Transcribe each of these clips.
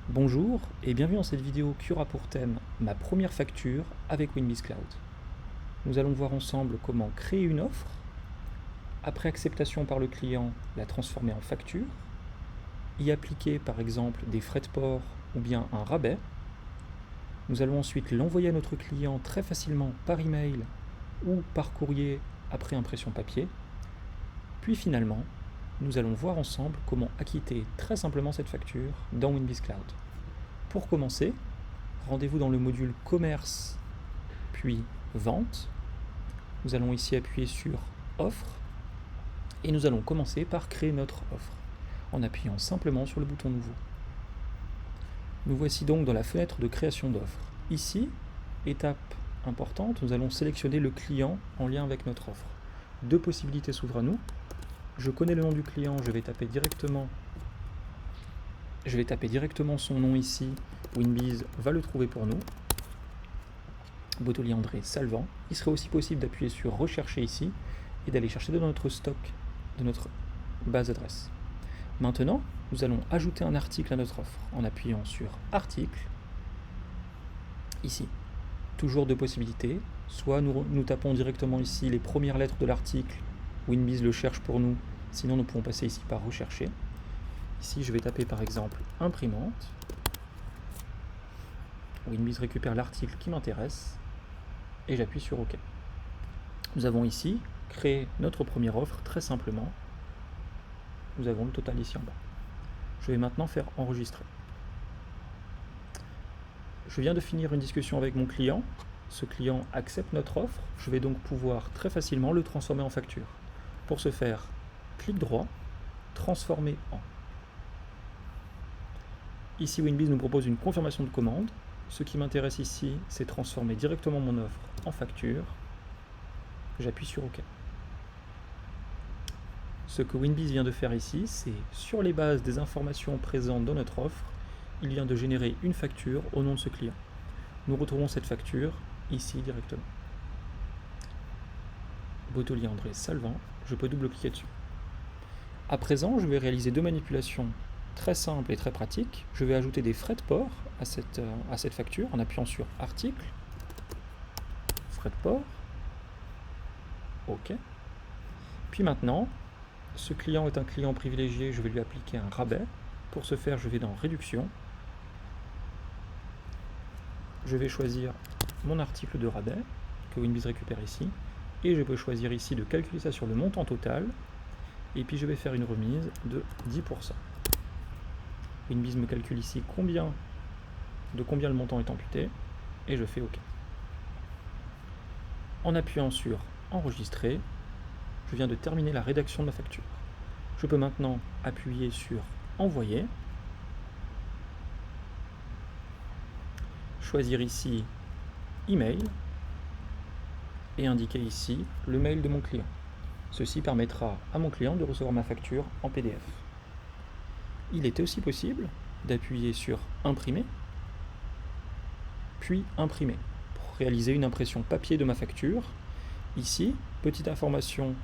Bonjour et bienvenue dans cette vidéo qui aura pour thème ma première facture avec WinBiz Cloud. Nous allons voir ensemble comment créer une offre, après acceptation par le client, la transformer en facture, y appliquer par exemple des frais de port ou bien un rabais. Nous allons ensuite l'envoyer à notre client très facilement par email ou par courrier après impression papier. Puis finalement, nous allons voir ensemble comment acquitter très simplement cette facture dans WinBiz Cloud. Pour commencer, rendez-vous dans le module Commerce, puis Vente. Nous allons ici appuyer sur Offre et nous allons commencer par créer notre offre en appuyant simplement sur le bouton Nouveau. Nous voici donc dans la fenêtre de création d'offre. Ici, étape importante, nous allons sélectionner le client en lien avec notre offre. Deux possibilités s'ouvrent à nous. Je connais le nom du client, je vais taper directement son nom ici. WinBiz va le trouver pour nous. Bottelier André Salvant. Il serait aussi possible d'appuyer sur Rechercher ici et d'aller chercher dans notre stock, de notre base d'adresse. Maintenant, nous allons ajouter un article à notre offre en appuyant sur Article. Ici, toujours deux possibilités. Soit nous tapons directement ici les premières lettres de l'article. WinBiz le cherche pour nous. Sinon, nous pouvons passer ici par Rechercher. Ici, je vais taper par exemple imprimante. WinBiz récupère l'article qui m'intéresse et j'appuie sur OK. Nous avons ici créé notre première offre très simplement. Nous avons le total ici en bas. Je vais maintenant faire enregistrer. Je viens de finir une discussion avec mon client. Ce client accepte notre offre. Je vais donc pouvoir très facilement le transformer en facture. Pour ce faire, clic droit, transformer en. Ici, WinBiz nous propose une confirmation de commande. Ce qui m'intéresse ici, c'est transformer directement mon offre en facture. J'appuie sur OK. Ce que WinBiz vient de faire ici, c'est sur les bases des informations présentes dans notre offre, il vient de générer une facture au nom de ce client. Nous retrouvons cette facture ici directement. Bottelier André Salvant, je peux double-cliquer dessus. À présent, je vais réaliser deux manipulations très simples et très pratiques. Je vais ajouter des frais de port à cette facture en appuyant sur Article, frais de port, OK. Puis maintenant, ce client est un client privilégié, je vais lui appliquer un rabais. Pour ce faire, je vais dans Réduction. Je vais choisir mon article de rabais que WinBiz récupère ici. Et je peux choisir ici de calculer ça sur le montant total. Et puis je vais faire une remise de 10%. WinBiz me calcule ici de combien le montant est amputé. Et je fais OK. En appuyant sur Enregistrer, je viens de terminer la rédaction de ma facture. Je peux maintenant appuyer sur Envoyer. Choisir ici Email. Et indiquer ici le mail de mon client. Ceci permettra à mon client de recevoir ma facture en PDF. Il était aussi possible d'appuyer sur Imprimer, puis Imprimer, pour réaliser une impression papier de ma facture. Ici, petite information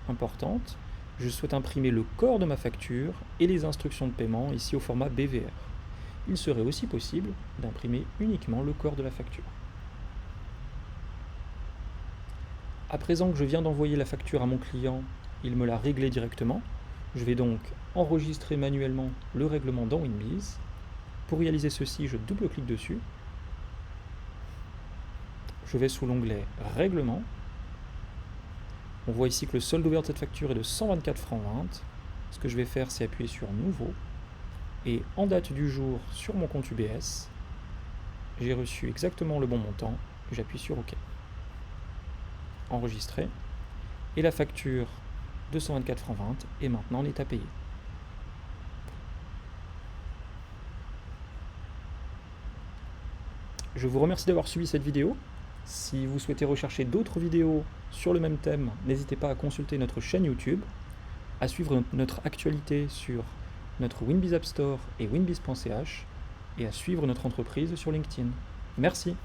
importante, je souhaite imprimer le corps de ma facture et les instructions de paiement ici au format BVR. Il serait aussi possible d'imprimer uniquement le corps de la facture. À présent que je viens d'envoyer la facture à mon client, il me l'a réglée directement. Je vais donc enregistrer manuellement le règlement dans WinBiz. Pour réaliser ceci, je double-clique dessus. Je vais sous l'onglet Règlement. On voit ici que le solde ouvert de cette facture est de 124,20 francs. Ce que je vais faire, c'est appuyer sur Nouveau. Et en date du jour, sur mon compte UBS, j'ai reçu exactement le bon montant. J'appuie sur OK. Enregistrer. Et la facture de 124,20 francs est maintenant en état payé. Je vous remercie d'avoir suivi cette vidéo. Si vous souhaitez rechercher d'autres vidéos sur le même thème, n'hésitez pas à consulter notre chaîne YouTube, à suivre notre actualité sur notre WinBiz App Store et winbiz.ch et à suivre notre entreprise sur LinkedIn. Merci.